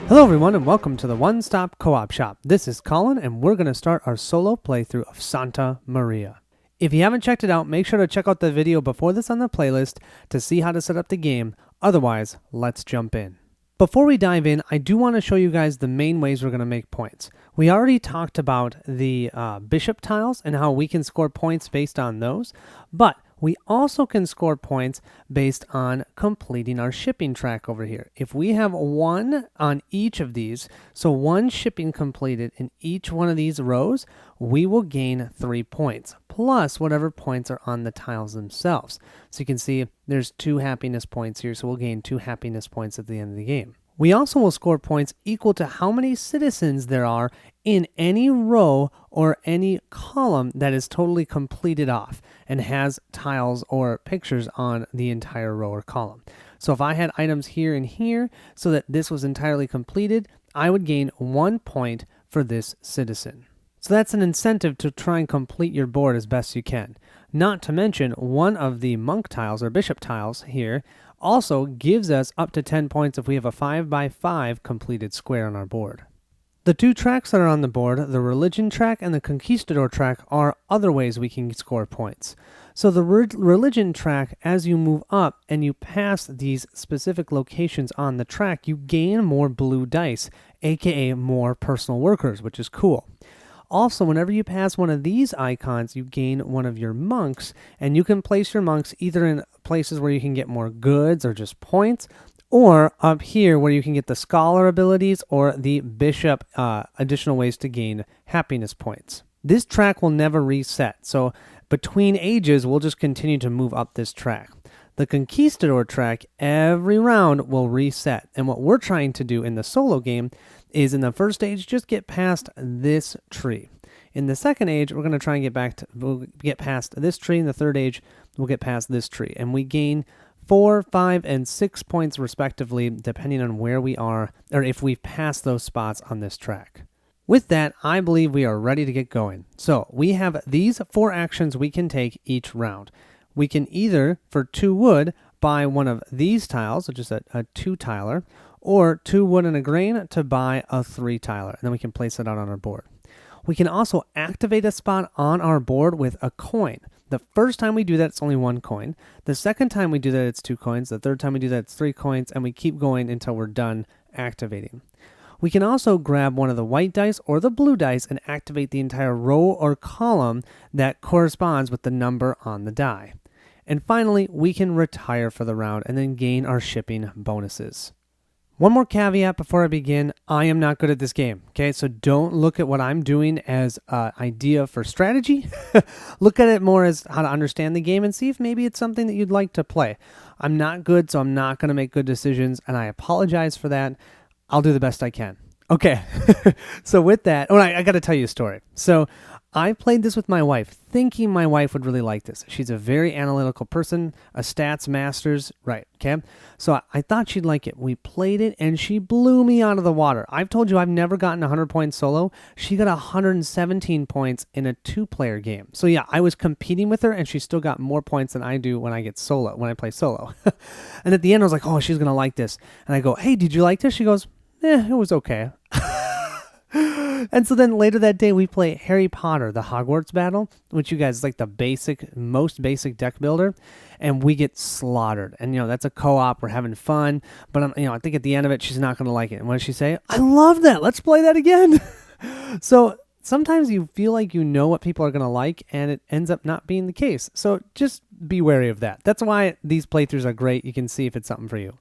Hello everyone and welcome to the One Stop Co-op Shop. This is Colin and we're going to start our solo playthrough of Santa Maria. If you haven't checked it out, make sure to check out the video before this on the playlist to see how to set up the game. Otherwise, let's jump in. Before we dive in, I do want to show you guys the main ways we're going to make points. We already talked about the bishop tiles and how we can score points based on those, but we also can score points based on completing our shipping track over here. If we have one on each of these, so one shipping completed in each one of these rows, we will gain 3 points, plus whatever points are on the tiles themselves. So you can see there's 2 happiness points here, so we'll gain 2 happiness points at the end of the game. We also will score points equal to how many citizens there are in any row or any column that is totally completed off and has tiles or pictures on the entire row or column. So if I had items here and here so that this was entirely completed, I would gain 1 point for this citizen. So that's an incentive to try and complete your board as best you can. Not to mention, one of the monk tiles or bishop tiles here also gives us up to 10 points if we have a 5x5 completed square on our board. The 2 tracks that are on the board, the religion track and the conquistador track, are other ways we can score points. So the religion track, as you move up and you pass these specific locations on the track, you gain more blue dice, aka more personal workers, which is cool. Also, whenever you pass one of these icons, you gain one of your monks, and you can place your monks either in places where you can get more goods or just points, or up here where you can get the scholar abilities or the bishop additional ways to gain happiness points. This track will never reset, so between ages, we'll just continue to move up this track. The conquistador track, every round will reset, and what we're trying to do in the solo game is in the first stage, just get past this tree. In the second age, we're going to try and we'll get past this tree. In the third age, we'll get past this tree. And we gain 4, 5, and 6 points respectively, depending on where we are, or if we've passed those spots on this track. With that, I believe we are ready to get going. So we have these 4 actions we can take each round. We can either, for 2 wood, buy one of these tiles, which is a 2-tiler, or 2 wood and a grain to buy a 3-tiler, and then we can place it out on our board. We can also activate a spot on our board with a coin. The first time we do that, it's only 1 coin. The second time we do that, it's 2 coins. The third time we do that, it's 3 coins, and we keep going until we're done activating. We can also grab one of the white dice or the blue dice and activate the entire row or column that corresponds with the number on the die. And finally, we can retire for the round and then gain our shipping bonuses. One more caveat before I begin, I am not good at this game, okay? So don't look at what I'm doing as an idea for strategy. Look at it more as how to understand the game and see if maybe it's something that you'd like to play. I'm not good, so I'm not going to make good decisions, and I apologize for that. I'll do the best I can. Okay, so with that, I got to tell you a story. So I played this with my wife, thinking my wife would really like this. She's a very analytical person, a stats master's, right, okay? So I thought she'd like it. We played it, and she blew me out of the water. I've told you I've never gotten 100 points solo. She got 117 points in a 2-player game. So yeah, I was competing with her, and she still got more points than I do when I play solo. And at the end, I was like, oh, she's going to like this. And I go, hey, did you like this? She goes, it was okay. And so then later that day, we play Harry Potter, the Hogwarts battle, which you guys is like the most basic deck builder, and we get slaughtered. And, that's a co-op. We're having fun, but, I think at the end of it, she's not going to like it. And what does she say? I love that. Let's play that again. So sometimes you feel like you know what people are going to like, and it ends up not being the case. So just be wary of that. That's why these playthroughs are great. You can see if it's something for you.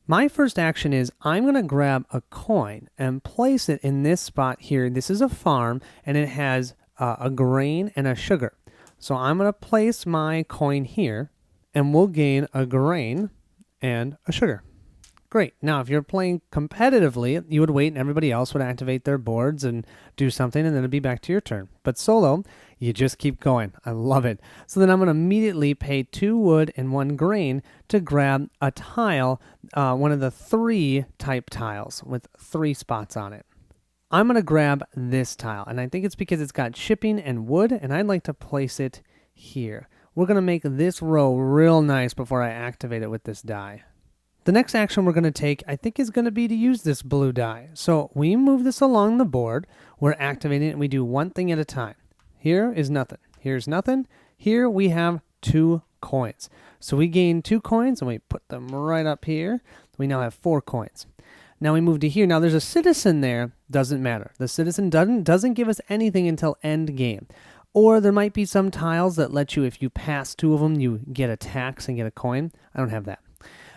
My first action is I'm going to grab a coin and place it in this spot here. This is a farm, and it has a grain and a sugar. So I'm going to place my coin here, and we'll gain a grain and a sugar. Great. Now, if you're playing competitively, you would wait and everybody else would activate their boards and do something, and then it'd be back to your turn. But solo, you just keep going. I love it. So then I'm going to immediately pay 2 wood and 1 grain to grab a tile, one of the 3 type tiles with 3 spots on it. I'm going to grab this tile, and I think it's because it's got shipping and wood, and I'd like to place it here. We're going to make this row real nice before I activate it with this die. The next action we're going to take, I think, is going to be to use this blue die. So we move this along the board. We're activating it, and we do one thing at a time. Here is nothing. Here's nothing. Here we have 2 coins. So we gain 2 coins, and we put them right up here. We now have 4 coins. Now we move to here. Now there's a citizen there. Doesn't matter. The citizen doesn't give us anything until end game. Or there might be some tiles that let you, if you pass 2 of them, you get a tax and get a coin. I don't have that.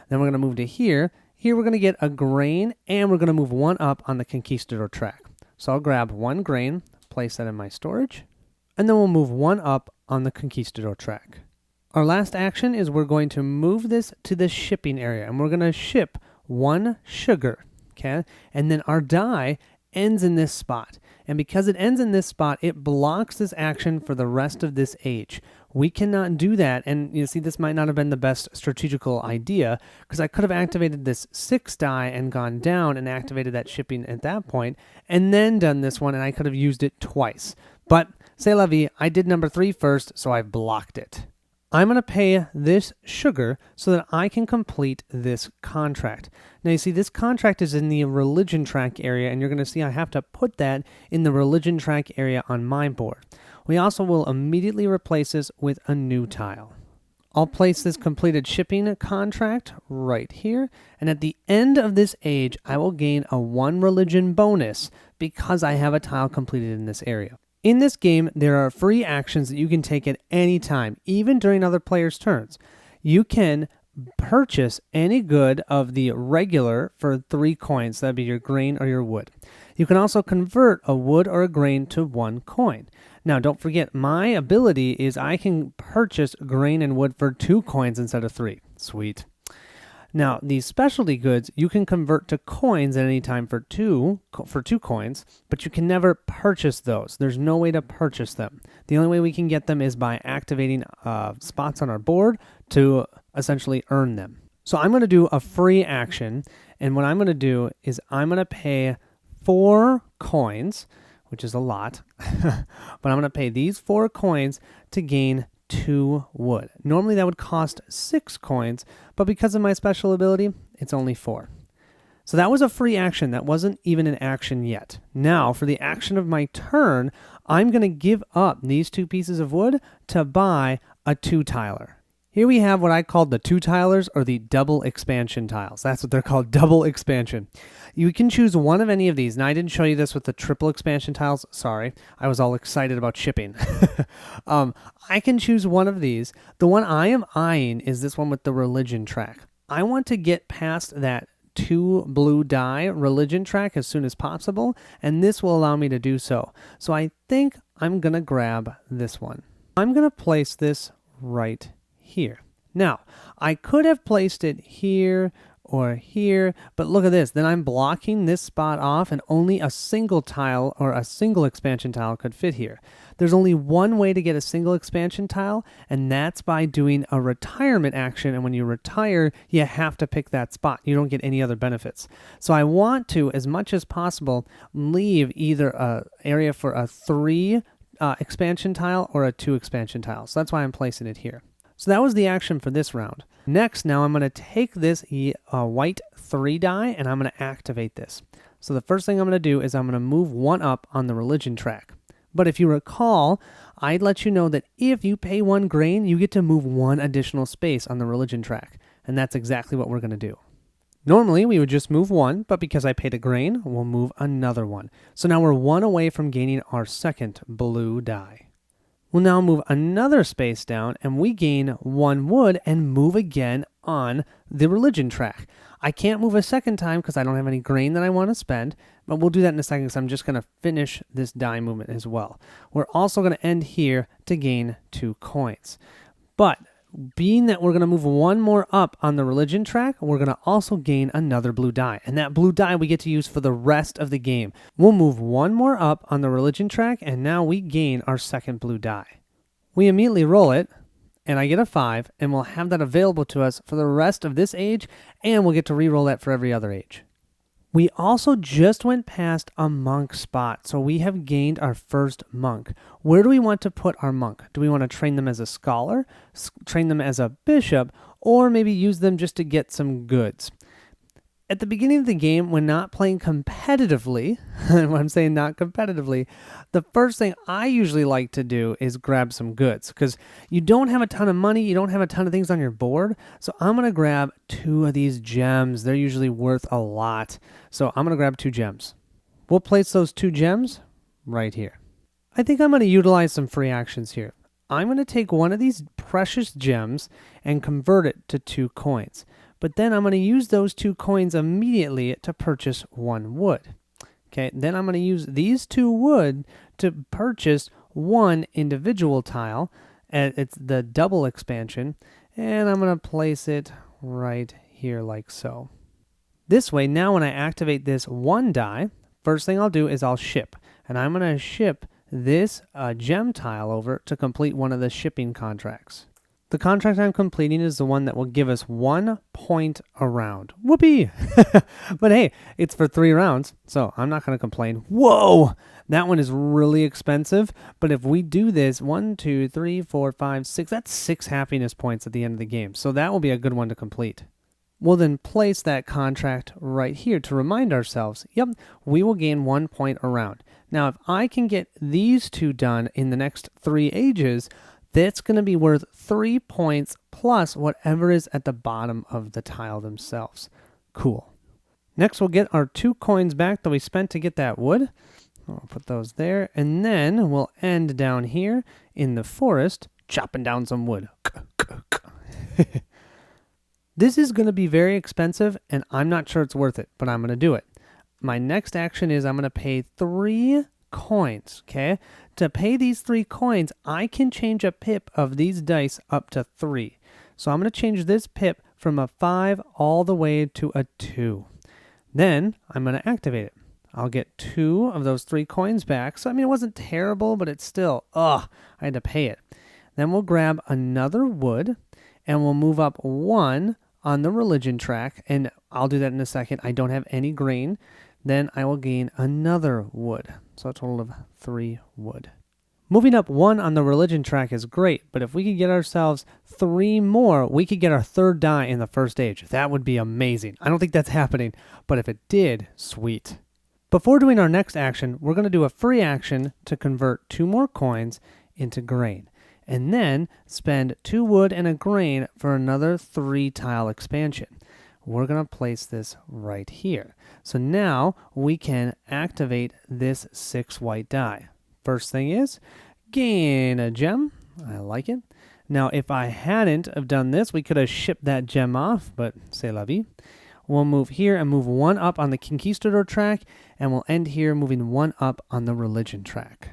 Then we're going to move to here. Here we're going to get a grain, and we're going to move 1 up on the conquistador track. So I'll grab 1 grain, place that in my storage, and then we'll move 1 up on the conquistador track. Our last action is we're going to move this to the shipping area, and we're going to ship 1 sugar, okay? And then our die ends in this spot. And because it ends in this spot, it blocks this action for the rest of this age. We cannot do that, and you see, this might not have been the best strategical idea, because I could have activated this 6 die and gone down and activated that shipping at that point, and then done this one, and I could have used it twice. But, c'est la vie, I did number 3 first, so I've blocked it. I'm going to pay this sugar so that I can complete this contract. Now you see, this contract is in the religion track area, and you're going to see I have to put that in the religion track area on my board. We also will immediately replace this with a new tile. I'll place this completed shipping contract right here, and at the end of this age, I will gain a 1 religion bonus because I have a tile completed in this area. In this game, there are free actions that you can take at any time, even during other players' turns. You can purchase any good of the regular for 3 coins. That'd be your grain or your wood. You can also convert a wood or a grain to 1 coin. Now, don't forget, my ability is I can purchase grain and wood for 2 coins instead of 3. Sweet. Now, these specialty goods, you can convert to coins at any time for 2 coins, but you can never purchase those. There's no way to purchase them. The only way we can get them is by activating spots on our board to essentially earn them. So I'm going to do a free action, and what I'm going to do is I'm going to pay 4 coins, which is a lot, but I'm going to pay these 4 coins to gain 2 wood. Normally that would cost 6 coins, but because of my special ability, it's only 4. So that was a free action. That wasn't even an action yet. Now, for the action of my turn, I'm going to give up these 2 pieces of wood to buy a 2-tiler. Here we have what I called the 2-tilers, or the double expansion tiles. That's what they're called, double expansion. You can choose one of any of these. Now, I didn't show you this with the triple expansion tiles. Sorry, I was all excited about shipping. I can choose one of these. The one I am eyeing is this one with the religion track. I want to get past that 2 blue die religion track as soon as possible, and this will allow me to do so. So I think I'm going to grab this one. I'm going to place this right here. Now, I could have placed it here or here, but look at this. Then I'm blocking this spot off, and only a single tile or a single expansion tile could fit here. There's only one way to get a single expansion tile, and that's by doing a retirement action, and when you retire, you have to pick that spot. You don't get any other benefits. So I want to, as much as possible, leave either an area for a 3 expansion tile or a 2 expansion tile. So that's why I'm placing it here. So that was the action for this round. Next, now I'm going to take this white 3 die, and I'm going to activate this. So the first thing I'm going to do is I'm going to move 1 up on the religion track. But if you recall, I'd let you know that if you pay 1 grain, you get to move 1 additional space on the religion track. And that's exactly what we're going to do. Normally, we would just move 1, but because I paid a grain, we'll move another 1. So now we're 1 away from gaining our second blue die. We'll now move another space down, and we gain 1 wood and move again on the religion track. I can't move a second time because I don't have any grain that I want to spend, but we'll do that in a second because I'm just going to finish this die movement as well. We're also going to end here to gain 2 coins. But being that we're going to move 1 more up on the religion track, we're going to also gain another blue die. And that blue die we get to use for the rest of the game. We'll move 1 more up on the religion track, and now we gain our second blue die. We immediately roll it, and I get a 5, and we'll have that available to us for the rest of this age, and we'll get to re-roll that for every other age. We also just went past a monk spot, so we have gained our first monk. Where do we want to put our monk? Do we want to train them as a scholar, train them as a bishop, or maybe use them just to get some goods. At the beginning of the game, when not playing competitively, when I'm saying not competitively, the first thing I usually like to do is grab some goods because you don't have a ton of money, you don't have a ton of things on your board. So I'm going to grab 2 of these gems. They're usually worth a lot. So I'm going to grab 2 gems. We'll place those 2 gems right here. I think I'm going to utilize some free actions here. I'm going to take one of these precious gems and convert it to 2 coins. But then I'm going to use those 2 coins immediately to purchase 1 wood. Okay, then I'm going to use these 2 wood to purchase 1 individual tile. It's the double expansion, and I'm going to place it right here like so. This way, now when I activate this 1 die, first thing I'll do is I'll ship. And I'm going to ship this gem tile over to complete one of the shipping contracts. The contract I'm completing is the one that will give us 1 point a round. Whoopee! But hey, it's for 3 rounds, so I'm not going to complain. Whoa! That one is really expensive, but if we do this, 1, 2, 3, 4, 5, 6, that's 6 happiness points at the end of the game, so that will be a good one to complete. We'll then place that contract right here to remind ourselves, yep, we will gain 1 point a round. Now, if I can get these 2 done in the next 3 ages, that's going to be worth 3 points plus whatever is at the bottom of the tile themselves. Cool. Next, we'll get our 2 coins back that we spent to get that wood. I'll put those there. And then we'll end down here in the forest, chopping down some wood. This is going to be very expensive, and I'm not sure it's worth it, but I'm going to do it. My next action is I'm going to pay 3 coins, okay? To pay these 3 coins, I can change a pip of these dice up to 3. So I'm going to change this pip from a 5 all the way to a 2. Then I'm going to activate it. I'll get 2 of those 3 coins back. So, I mean, it wasn't terrible, but it's still, I had to pay it. Then we'll grab another wood, and we'll move up 1 on the religion track, and I'll do that in a second. I don't have any grain. Then I will gain another wood. So a total of 3 wood. Moving up 1 on the religion track is great, but if we could get ourselves 3 more, we could get our 3rd die in the first age. That would be amazing. I don't think that's happening, but if it did, sweet. Before doing our next action, we're going to do a free action to convert 2 more coins into grain, and then spend 2 wood and a grain for another 3 tile expansion. We're going to place this right here. So now we can activate this 6 white die. First thing is, gain a gem. I like it. Now, if I hadn't have done this, we could have shipped that gem off, but c'est la vie. We'll move here and move 1 up on the conquistador track, and we'll end here moving 1 up on the religion track.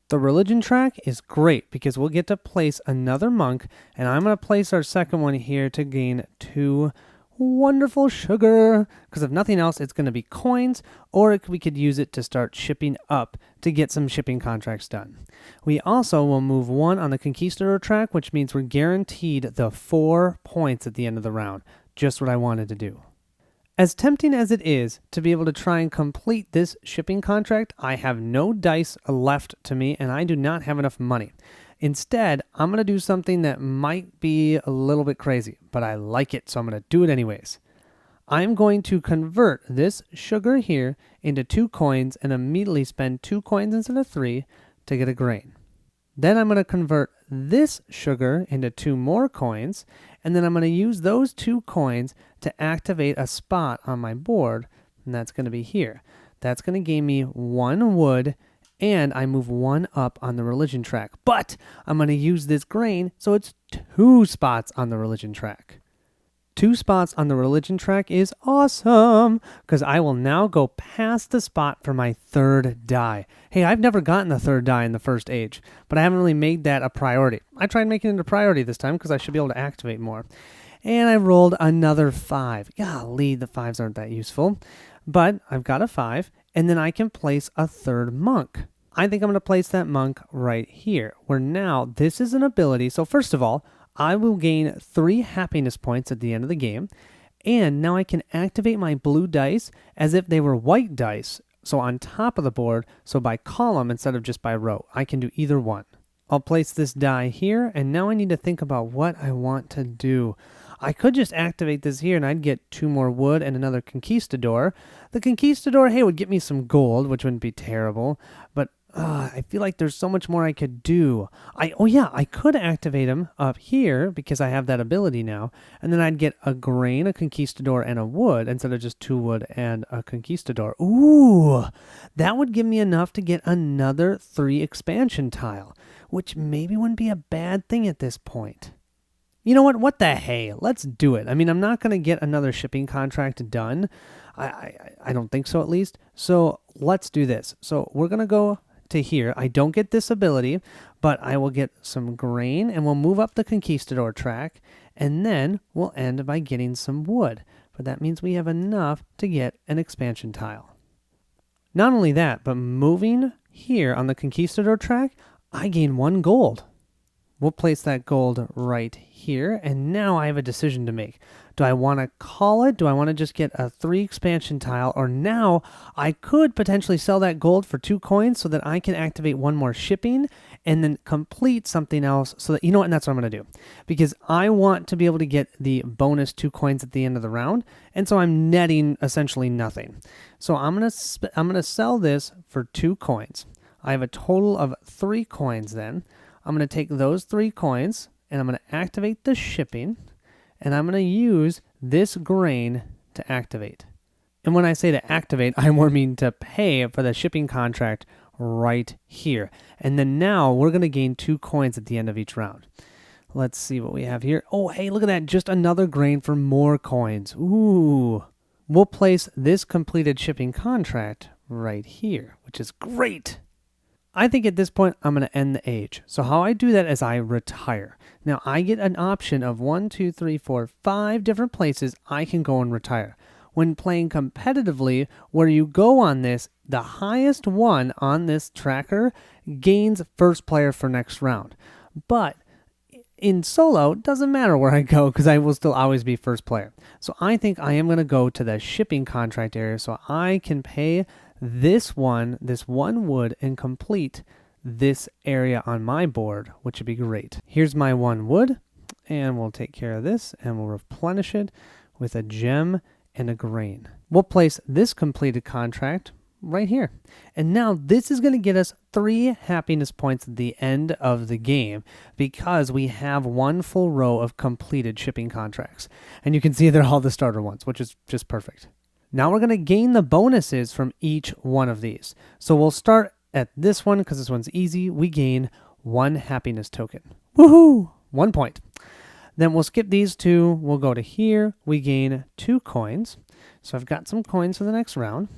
The religion track is great because we'll get to place another monk, and I'm going to place our second one here to gain 2 wonderful sugar, because if nothing else, it's going to be coins, or we could use it to start shipping up to get some shipping contracts done. We also will move 1 on the conquistador track, which means we're guaranteed the 4 points at the end of the round. Just what I wanted to do. As tempting as it is to be able to try and complete this shipping contract, I have no dice left to me, and I do not have enough money. Instead, I'm going to do something that might be a little bit crazy, but I like it, so I'm going to do it anyways. I'm going to convert this sugar here into 2 coins and immediately spend 2 coins instead of 3 to get a grain. Then I'm going to convert this sugar into 2 more coins, and then I'm going to use those 2 coins to activate a spot on my board, and that's going to be here. That's going to gain me 1 wood, and I move 1 up on the religion track. But I'm going to use this grain, so it's 2 spots on the religion track. 2 spots on the religion track is awesome, because I will now go past the spot for my 3rd die. Hey, I've never gotten the 3rd die in the first age, but I haven't really made that a priority. I tried making it a priority this time because I should be able to activate more. And I rolled another 5. Golly, the 5s aren't that useful. But I've got a 5, and then I can place a 3rd monk. I think I'm going to place that monk right here, where now this is an ability. So first of all, I will gain 3 happiness points at the end of the game, and now I can activate my blue dice as if they were white dice, so on top of the board, so by column instead of just by row. I can do either one. I'll place this die here, and now I need to think about what I want to do. I could just activate this here and I'd get 2 more wood and another conquistador. The conquistador, hey, would get me some gold, which wouldn't be terrible, but I feel like there's so much more I could do. I could activate him up here because I have that ability now, and then I'd get a grain, a conquistador, and a wood instead of just 2 wood and a conquistador. Ooh, that would give me enough to get another 3 expansion tile, which maybe wouldn't be a bad thing at this point. You know what? What the hey? Let's do it. I mean, I'm not going to get another shipping contract done. I don't think so, at least. So let's do this. So we're going to go to here. I don't get this ability, but I will get some grain, and we'll move up the conquistador track, and then we'll end by getting some wood. But that means we have enough to get an expansion tile. Not only that, but moving here on the conquistador track, I gain 1 gold. We'll place that gold right here, and now I have a decision to make. Do I want to call it? Do I want to just get a 3 expansion tile? Or now I could potentially sell that gold for 2 coins so that I can activate 1 more shipping and then complete something else so that, you know what, and that's what I'm going to do. Because I want to be able to get the bonus 2 coins at the end of the round, and so I'm netting essentially nothing. So I'm going to sell this for 2 coins. I have a total of 3 coins then. I'm going to take those 3 coins, and I'm going to activate the shipping, and I'm going to use this grain to activate. And when I say to activate, I more mean to pay for the shipping contract right here. And then now we're going to gain 2 coins at the end of each round. Let's see what we have here. Oh, hey, look at that. Just another grain for more coins. Ooh. We'll place this completed shipping contract right here, which is great. I think at this point, I'm going to end the age. So how I do that is I retire. Now, I get an option of 1, 2, 3, 4, 5 different places I can go and retire. When playing competitively, where you go on this, the highest one on this tracker gains first player for next round. But in solo, it doesn't matter where I go because I will still always be first player. So I think I am going to go to the shipping contract area so I can pay this one wood, and complete this area on my board, which would be great. Here's my 1 wood, and we'll take care of this, and we'll replenish it with a gem and a grain. We'll place this completed contract right here. And now this is going to get us 3 happiness points at the end of the game because we have 1 full row of completed shipping contracts. And you can see they're all the starter ones, which is just perfect. Now we're going to gain the bonuses from each one of these. So we'll start at this one because this one's easy. We gain 1 happiness token. Woohoo! 1 point. Then we'll skip these 2. We'll go to here. We gain 2 coins. So I've got some coins for the next round.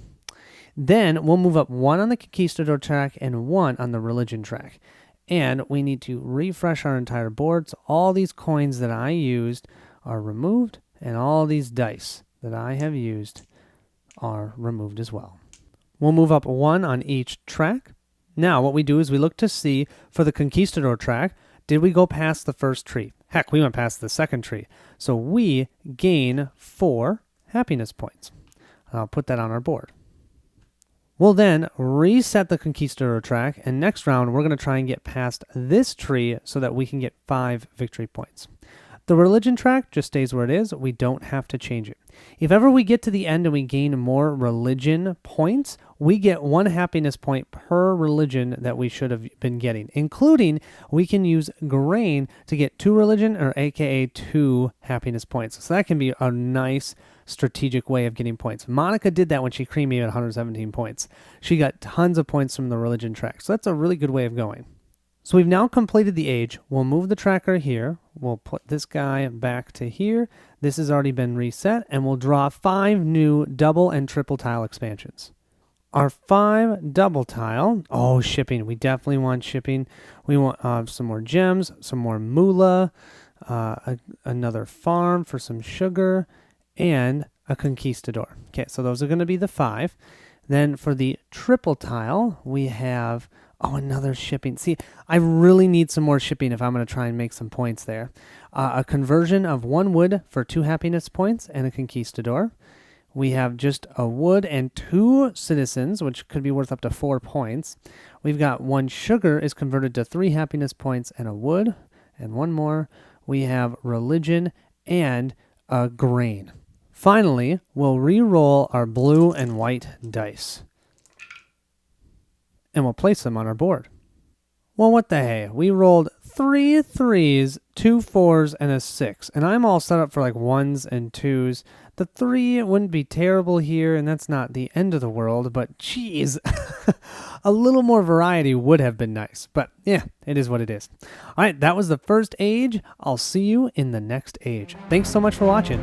Then we'll move up 1 on the conquistador track and 1 on the religion track. And we need to refresh our entire board. So all these coins that I used are removed, and all these dice that I have used are removed as well. We'll move up 1 on each track. Now what we do is we look to see for the conquistador track, did we go past the first tree? Heck, we went past the second tree. So we gain 4 happiness points. I'll put that on our board. We'll then reset the conquistador track, and next round we're going to try and get past this tree so that we can get 5 victory points. The religion track just stays where it is. We don't have to change it. If ever we get to the end and we gain more religion points, we get 1 happiness point per religion that we should have been getting, including we can use grain to get 2 religion, or aka 2 happiness points. So that can be a nice strategic way of getting points. Monica did that when she creamed me at 117 points. She got tons of points from the religion track. So that's a really good way of going. So we've now completed the age. We'll move the tracker here. We'll put this guy back to here. This has already been reset, and we'll draw 5 new double and triple tile expansions. Our 5 double tile, shipping. We definitely want shipping. We want some more gems, some more moolah, another farm for some sugar, and a conquistador. Okay, so those are going to be the 5. Then for the triple tile, we have another shipping. See, I really need some more shipping if I'm going to try and make some points there. A conversion of 1 wood for 2 happiness points and a conquistador. We have just a wood and 2 citizens, which could be worth up to 4 points. We've got 1 sugar is converted to 3 happiness points and a wood. And 1 more. We have religion and a grain. Finally, we'll re-roll our blue and white dice. And we'll place them on our board. Well, what the hey? We rolled 3 3s, 2 4s, and a 6. And I'm all set up for like 1s and 2s. The 3 wouldn't be terrible here, and that's not the end of the world, but geez, a little more variety would have been nice. But yeah, it is what it is. All right, that was the first age. I'll see you in the next age. Thanks so much for watching.